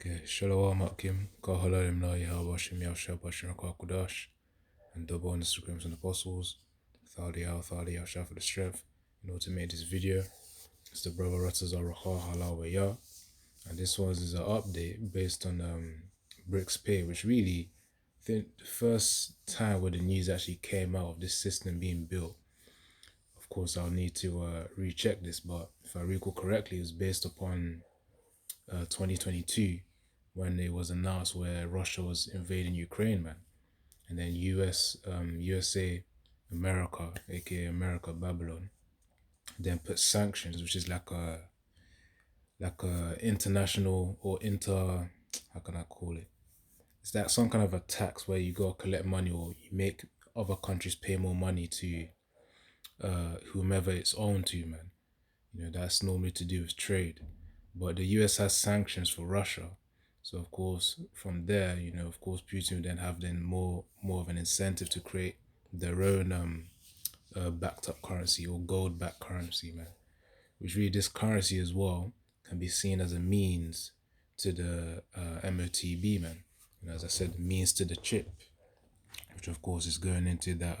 Okay, Shalom Akim, Kahalalim La Yahabashim Yashabashim Kakudash, and double on Instagrams and Apostles, Thali Yasha for the strength, in order to make this video. It's the brother Ratazar Raha Halawaya, and this one is an update based on BRICS Pay, which really, I think the first time where the news actually came out of this system being built. Of course, I'll need to recheck this, but if I recall correctly, it was based upon 2022 when it was announced where Russia was invading Ukraine, man. And then USA, America, aka America, Babylon, then put sanctions, which is like a international or how can I call it? It's like some kind of a tax where you go collect money or you make other countries pay more money to whomever it's owned to, man. You know, that's normally to do with trade. But the US has sanctions for Russia. So of course, from there, you know, of course, Putin would then have more of an incentive to create their own backed up currency or gold backed currency, man. Which really this currency as well can be seen as a means to the MOTB, man. And as I said, means to the chip, which of course is going into that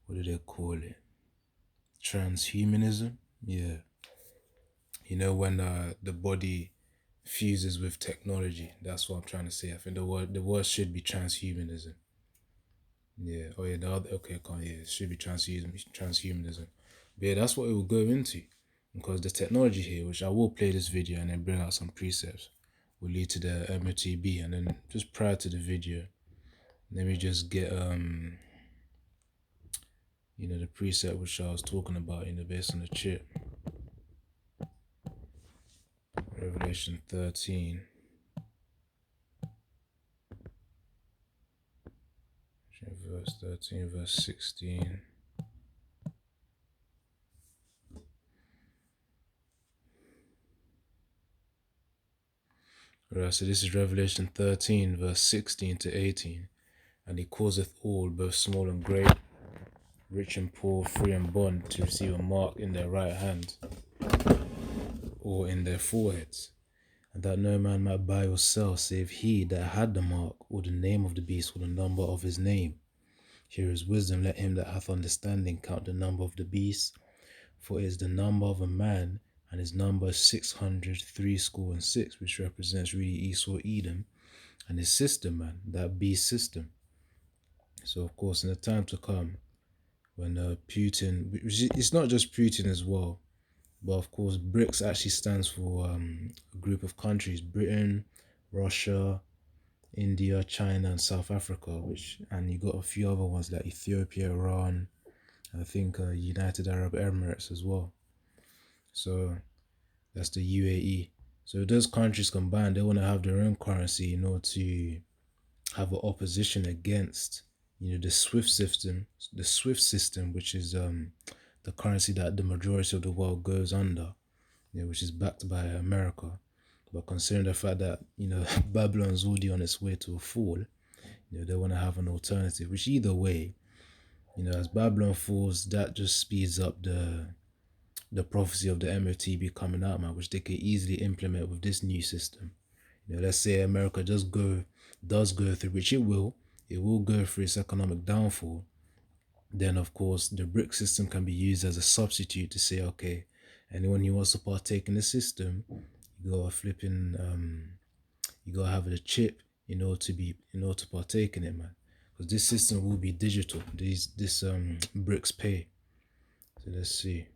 what do they call it? Transhumanism, yeah. You know, when the body fuses with technology, that's what I'm trying to say. I think the word should be transhumanism. Yeah. Oh yeah. It should be transhumanism. But yeah, that's what it will go into, because the technology here, which I will play this video and then bring out some precepts, will lead to the MOTB. And then just prior to the video, let me just get the precept which I was talking about, based on the chip. Revelation 13. Verse 13, verse 16. Alright, so this is Revelation 13, verse 16 to 18. And he causeth all, both small and great, rich and poor, free and bond, to receive a mark in their right hand or in their foreheads, and that no man might buy or sell save he that had the mark, or the name of the beast, or the number of his name. Here is wisdom. Let him that hath understanding count the number of the beast, for it is the number of a man, and his number is 666, which represents really Esau, Edom, and his system, man, that beast system. So of course, in the time to come, when Putin, it's not just Putin as well, but of course, BRICS actually stands for a group of countries: Britain, Russia, India, China, and South Africa. And you got a few other ones like Ethiopia, Iran, I think United Arab Emirates as well. So that's the UAE. So those countries combined, they want to have their own currency in order to have an opposition against, the SWIFT system, which is the currency that the majority of the world goes under, which is backed by America. But considering the fact that, Babylon's already on its way to a fall, they want to have an alternative, which either way, as Babylon falls, that just speeds up the prophecy of the MOTB coming out, man, which they could easily implement with this new system. Let's say America does go through, which it will go through its economic downfall. Then of course the BRICS system can be used as a substitute to say, okay, anyone who wants to partake in the system, you gotta have the chip in order to partake in it, man. Because this system will be digital. This BRICS Pay. So let's see.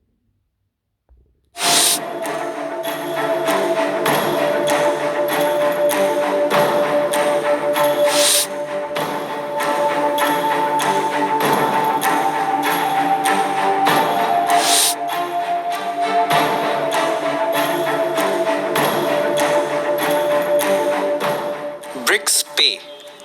BRICS Pay,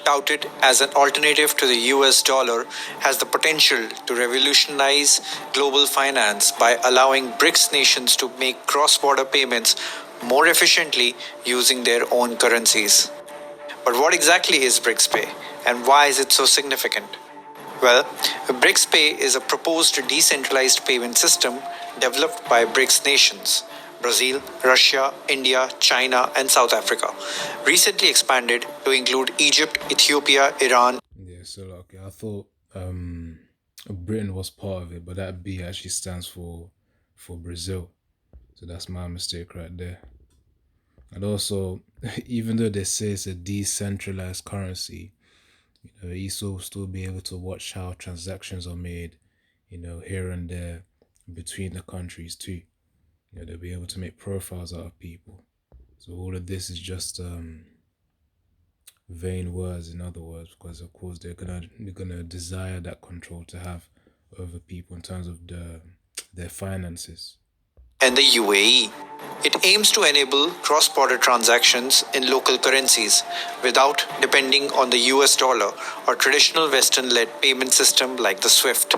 touted as an alternative to the US dollar, has the potential to revolutionize global finance by allowing BRICS nations to make cross-border payments more efficiently using their own currencies. But what exactly is BRICS Pay, and why is it so significant? Well, BRICS Pay is a proposed decentralized payment system developed by BRICS nations. Brazil, Russia, India, China, and South Africa. Recently expanded to include Egypt, Ethiopia, Iran. Yeah, so okay, I thought Britain was part of it, but that B actually stands for Brazil. So that's my mistake right there. And also, even though they say it's a decentralized currency, ESO will still be able to watch how transactions are made, here and there between the countries too. They'll be able to make profiles out of people. So all of this is just vain words, in other words, because of course they're gonna desire that control to have over people in terms of their finances. And the UAE. It aims to enable cross border transactions in local currencies without depending on the US dollar or traditional Western led payment system like the SWIFT.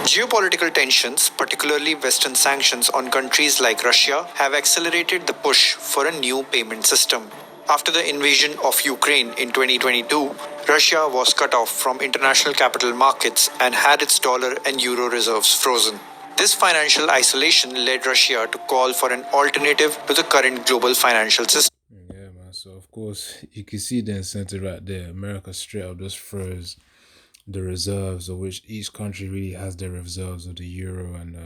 Geopolitical tensions, particularly Western sanctions on countries like Russia, have accelerated the push for a new payment system. After the invasion of Ukraine in 2022, Russia was cut off from international capital markets and had its dollar and euro reserves frozen. This financial isolation led Russia to call for an alternative to the current global financial system. Yeah, man. So of course you can see the incentive right there. America straight up just froze the reserves, of which each country really has their reserves of the euro, and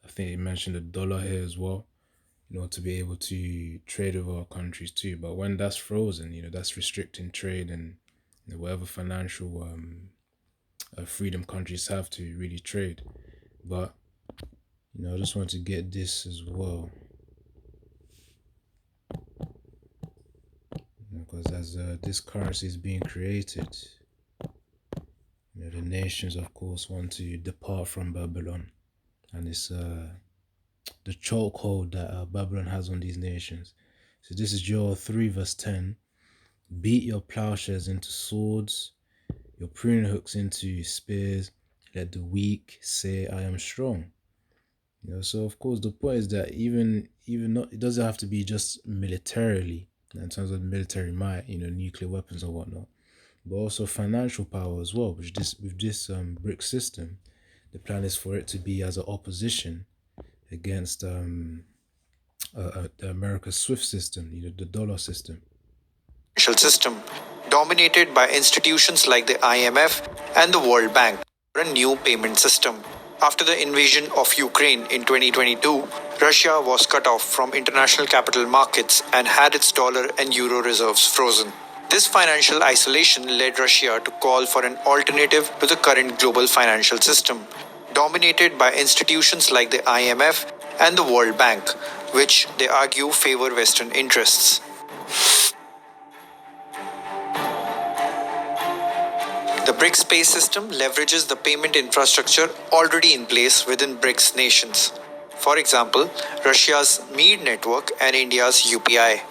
I think they mentioned the dollar here as well. To be able to trade with other countries too. But when that's frozen, that's restricting trade and whatever financial freedom countries have to really trade. But I just want to get this as well, because as this currency is being created, the nations, of course, want to depart from Babylon, and it's the chokehold that Babylon has on these nations. So this is Joel 3 verse 10. Beat your plowshares into swords, your pruning hooks into spears. Let the weak say, I am strong. So of course the point is that even not, it doesn't have to be just militarily in terms of military might, nuclear weapons or whatnot, but also financial power as well. With this BRICS system, the plan is for it to be as an opposition against the America's SWIFT system, the dollar system. Financial system, dominated by institutions like the IMF and the World Bank, for a new payment system. After the invasion of Ukraine in 2022, Russia was cut off from international capital markets and had its dollar and euro reserves frozen. This financial isolation led Russia to call for an alternative to the current global financial system, dominated by institutions like the IMF and the World Bank, which they argue favor Western interests. The BRICS Pay system leverages the payment infrastructure already in place within BRICS nations. For example, Russia's MEAD network and India's UPI.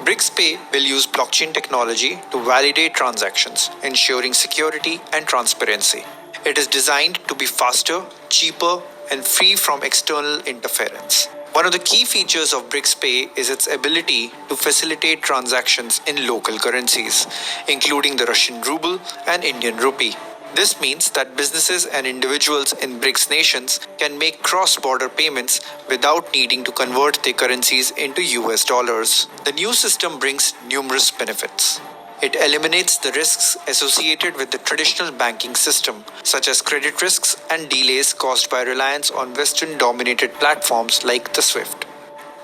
BRICS Pay will use blockchain technology to validate transactions, ensuring security and transparency. It is designed to be faster, cheaper, and free from external interference. One of the key features of BRICS Pay is its ability to facilitate transactions in local currencies, including the Russian ruble and Indian rupee. This means that businesses and individuals in BRICS nations can make cross-border payments without needing to convert their currencies into US dollars. The new system brings numerous benefits. It eliminates the risks associated with the traditional banking system, such as credit risks and delays caused by reliance on Western-dominated platforms like the SWIFT.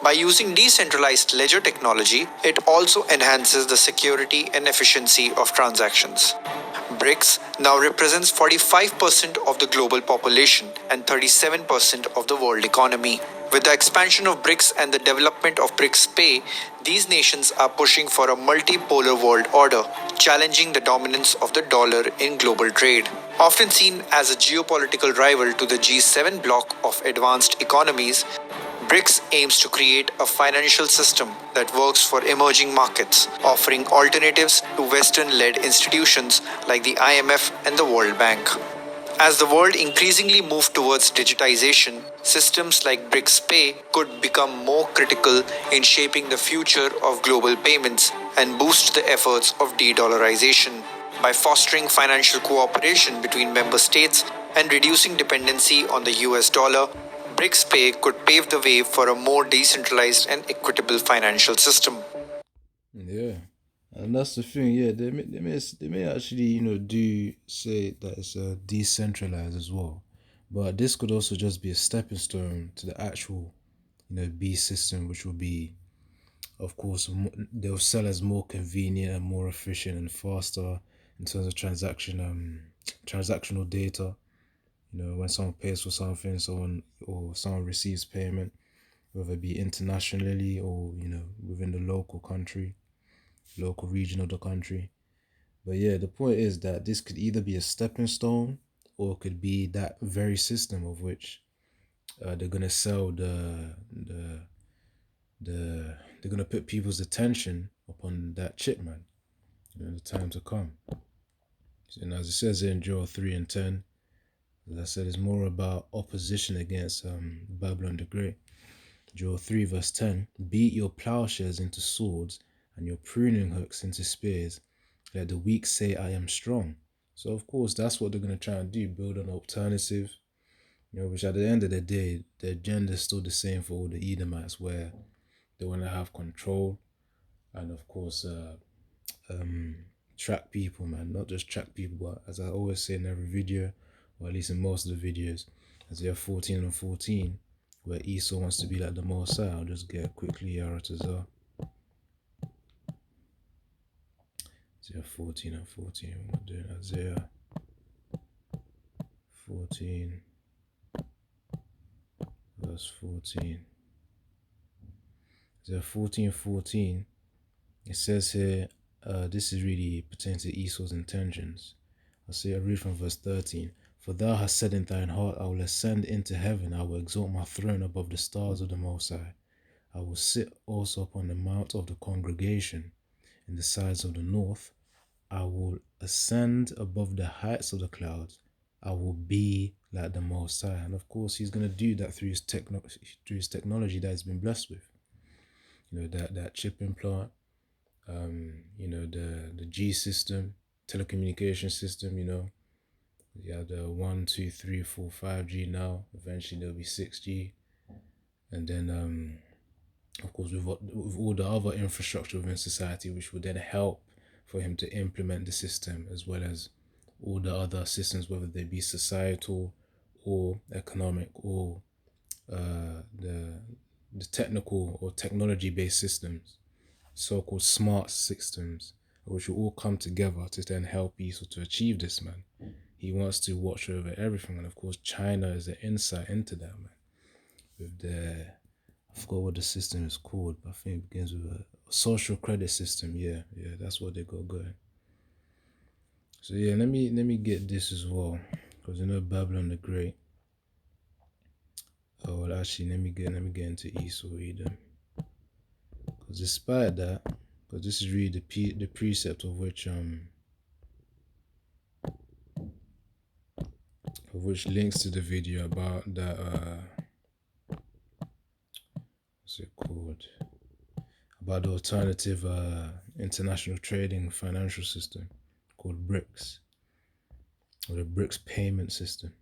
By using decentralized ledger technology, it also enhances the security and efficiency of transactions. BRICS now represents 45% of the global population and 37% of the world economy. With the expansion of BRICS and the development of BRICS Pay, these nations are pushing for a multipolar world order, challenging the dominance of the dollar in global trade. Often seen as a geopolitical rival to the G7 bloc of advanced economies, BRICS aims to create a financial system that works for emerging markets, offering alternatives to Western-led institutions like the IMF and the World Bank. As the world increasingly moves towards digitization, systems like BRICS Pay could become more critical in shaping the future of global payments and boost the efforts of de-dollarization. By fostering financial cooperation between member states and reducing dependency on the US dollar, BRICS Pay could pave the way for a more decentralized and equitable financial system. Yeah. And that's the thing, yeah. They may actually, do say that it's decentralized as well, but this could also just be a stepping stone to the actual, B system, which will be, of course, they'll sell as more convenient and more efficient and faster in terms of transactional data. When someone pays for something, someone receives payment, whether it be internationally or within the local region of the country. But yeah, the point is that this could either be a stepping stone or it could be that very system of which they're gonna sell they're gonna put people's attention upon that chip, man. The time to come. And as it says in Joel 3:10, as I said, it's more about opposition against Babylon the Great. Joel 3:10, beat your plowshares into swords and your pruning hooks into spears. Let the weak say, I am strong. So, of course, that's what they're going to try and do, build an alternative, which at the end of the day, the agenda is still the same for all the Edomites, where they want to have control and, of course, track people, man. Not just track people, but as I always say in every video, or at least in most of the videos, as they have 14 and 14, where Esau wants to be like the Mosai. I'll just get quickly Yaratazar. Isaiah 14 and 14. We're doing Isaiah 14, verse 14. Isaiah 14:14. It says here, this is really pertaining to Esau's intentions. I read from verse 13. For thou hast said in thine heart, I will ascend into heaven, I will exalt my throne above the stars of the Most High. I will sit also upon the mount of the congregation in the sides of the north. I will ascend above the heights of the clouds. I will be like the Most High. And of course, he's going to do that through his technology that he's been blessed with. That chip implant, the G system, telecommunication system, yeah, the 1, 2, 3, 4, 5G now. Eventually there'll be 6G. And then, of course, with all the other infrastructure within society, which would then help for him to implement the system, as well as all the other systems, whether they be societal or economic or the technical or technology-based systems, so-called smart systems, which will all come together to then help Esau to achieve this, man. He wants to watch over everything, and of course, China is an insight into that, man. With I forgot what the system is called, but I think it begins with a social credit system. Yeah, that's what they got going. So yeah, let me get this as well, because Babylon the Great. Oh well, actually, let me get into Esau Edom, because despite that, because this is really the precept of which links to the video about that what's it called, about the alternative international trading financial system called BRICS, or the BRICS payment system.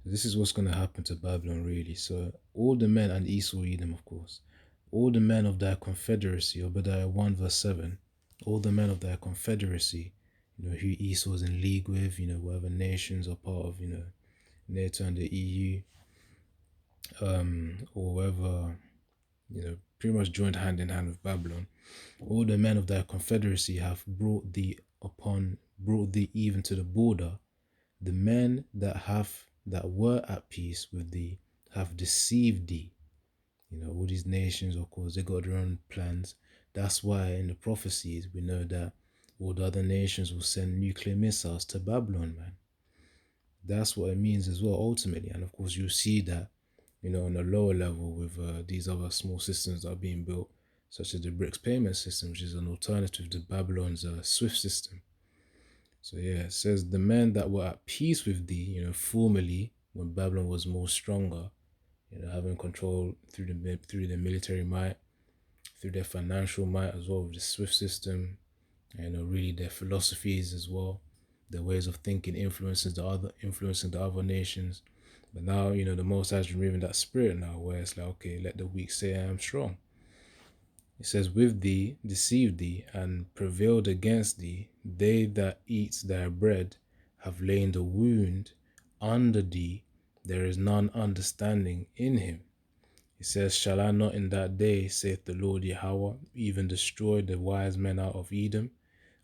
This is what's going to happen to Babylon, really. So all the men, and Esau Edom, of course, all the men of their confederacy, Obadiah 1 verse 7, all the men of their confederacy, who Esau is in league with, whatever nations are part of, NATO and the EU, or whatever, pretty much joined hand in hand with Babylon. All the men of their confederacy have brought thee even to the border. The men that were at peace with thee have deceived thee. All these nations, of course, they got their own plans. That's why in the prophecies we know that all the other nations will send nuclear missiles to Babylon, man. That's what it means as well, ultimately. And of course, you'll see that, on a lower level with these other small systems that are being built, such as the BRICS payment system, which is an alternative to Babylon's SWIFT system. So yeah, it says the men that were at peace with thee, formerly when Babylon was more stronger, having control through the military might, through their financial might as well, with the SWIFT system, really their philosophies as well. their ways of thinking influencing the other nations. But now, the Most High is removing that spirit now, where it's like, okay, let the weak say I am strong. It says, with thee deceived thee and prevailed against thee, they that eat thy bread have lain the wound under thee, there is none understanding in him. It says, shall I not in that day, saith the Lord Yahweh, even destroy the wise men out of Edom,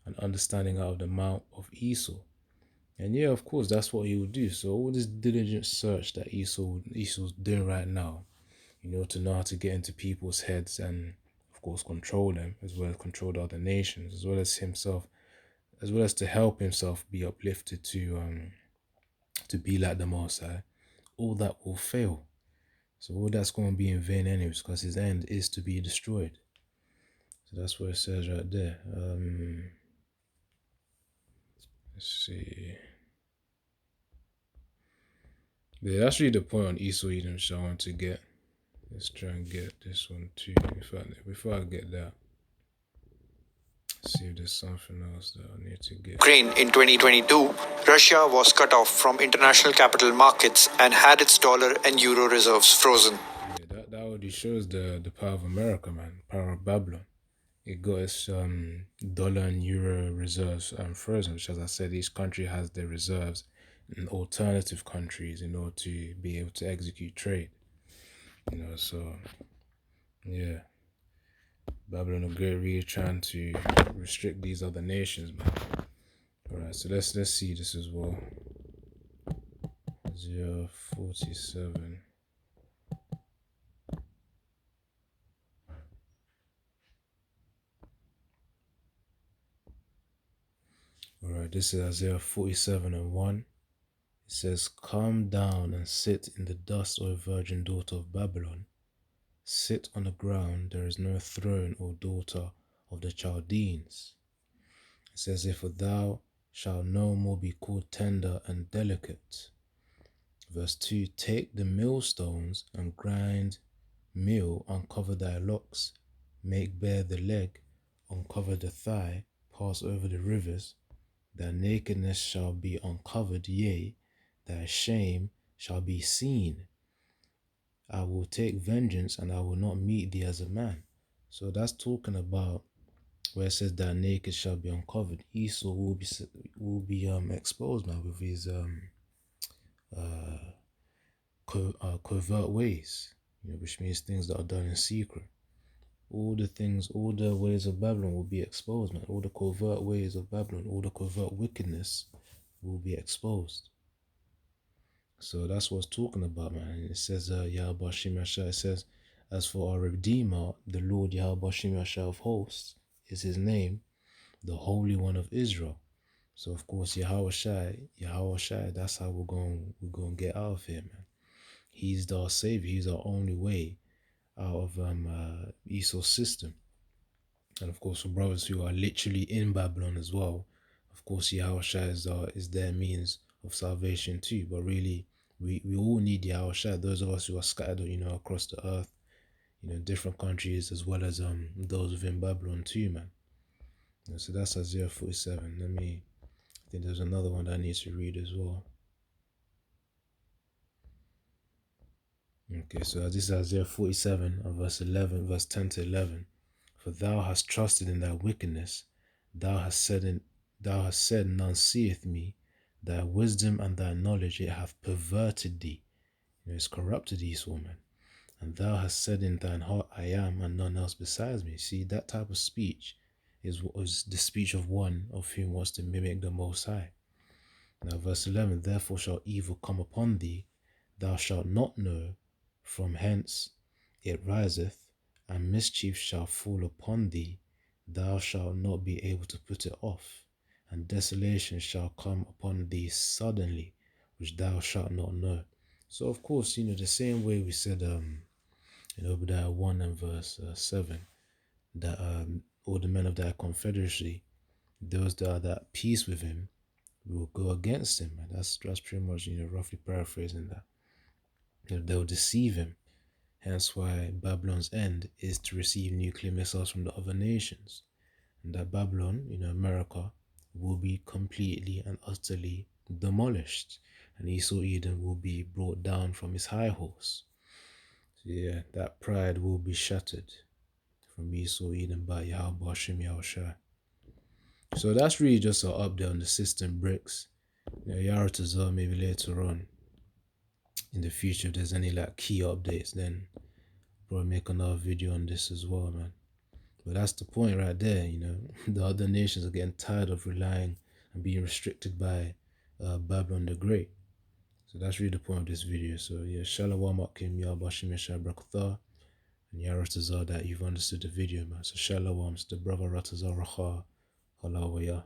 and understanding out of the mount of Esau? And yeah, of course, that's what he would do. So all this diligent search that Esau's doing right now, to know how to get into people's heads and, of course, control them, as well as control the other nations, as well as himself, as well as to help himself be uplifted to be like the Most High, all that will fail. So all that's going to be in vain anyways, because his end is to be destroyed. So that's what it says right there. Let's see. Yeah, that's really the point on Esau Edom, which I want to get. Let's try and get this one too. Before I get that, see if there's something else that I need to get. Ukraine in 2022, Russia was cut off from international capital markets and had its dollar and euro reserves frozen. Yeah, that already shows the power of America, man. Power of Babylon. It got its dollar and euro reserves frozen, which, as I said, each country has their reserves in alternative countries in order to be able to execute trade. So yeah, Babylon the Great really trying to restrict these other nations, man. All right, so let's see this as well. 047. Alright, this is Isaiah 47 and 1. It says, come down and sit in the dust, O virgin daughter of Babylon. Sit on the ground, there is no throne, O daughter of the Chaldeans. It says, if thou shalt no more be called tender and delicate. Verse 2, take the millstones and grind meal, uncover thy locks, make bare the leg, uncover the thigh, pass over the rivers. Thy nakedness shall be uncovered, yea, thy shame shall be seen. I will take vengeance, and I will not meet thee as a man. So that's talking about where it says that naked shall be uncovered. Esau will be exposed now with his covert ways, which means things that are done in secret. All the ways of Babylon will be exposed, man. All the covert ways of Babylon, all the covert wickedness will be exposed. So that's what it's talking about, man. And it says, Yahweh Shem Yashai, it says, as for our Redeemer, the Lord Yahweh Shem Yashai of hosts is his name, the Holy One of Israel. So of course, Yahweh Shai, that's how we're going to get out of here, man. He's our savior. He's our only way out of Esau's system. And of course, for brothers who are literally in Babylon as well, of course, Yahweh Shai is their means of salvation too. But really, we all need Yahweh Shai. Those of us who are scattered, across the earth, different countries, as well as those within Babylon too, man. So that's Isaiah 47. I think there's another one that I need to read as well. Okay, so this is Isaiah 47, verse 10 to 11. For thou hast trusted in thy wickedness, thou hast said, none seeth me. Thy wisdom and thy knowledge, it hath perverted thee. It's corrupted thee, woman. And thou hast said in thine heart, I am, and none else besides me. See, that type of speech is the speech of one of whom wants to mimic the Most High. Now, verse 11, therefore shall evil come upon thee, thou shalt not know from hence it riseth, and mischief shall fall upon thee, thou shalt not be able to put it off, and desolation shall come upon thee suddenly, which thou shalt not know. So of course, the same way we said in Obadiah 1 and verse 7, that all the men of thy confederacy, those that are at peace with him, will go against him. And that's pretty much, roughly paraphrasing that. They'll deceive him. Hence why Babylon's end is to receive nuclear missiles from the other nations. And that Babylon, America, will be completely and utterly demolished, and Esau Eden will be brought down from his high horse. So yeah, that pride will be shattered from Esau Eden by Yahweh Hashem Yahushua. So that's really just an update on the system BRICS. Yaratazar, maybe later on in the future, if there's any like key updates, then probably make another video on this as well, man. But that's the point right there, the other nations are getting tired of relying and being restricted by Babylon the Great. So that's really the point of this video. So yeah, Shalom Akim Yabashim Brakatha, and Yaratazar, that you've understood the video, man. So Shalom, it's the brother Ratazar Racha, Halawaya.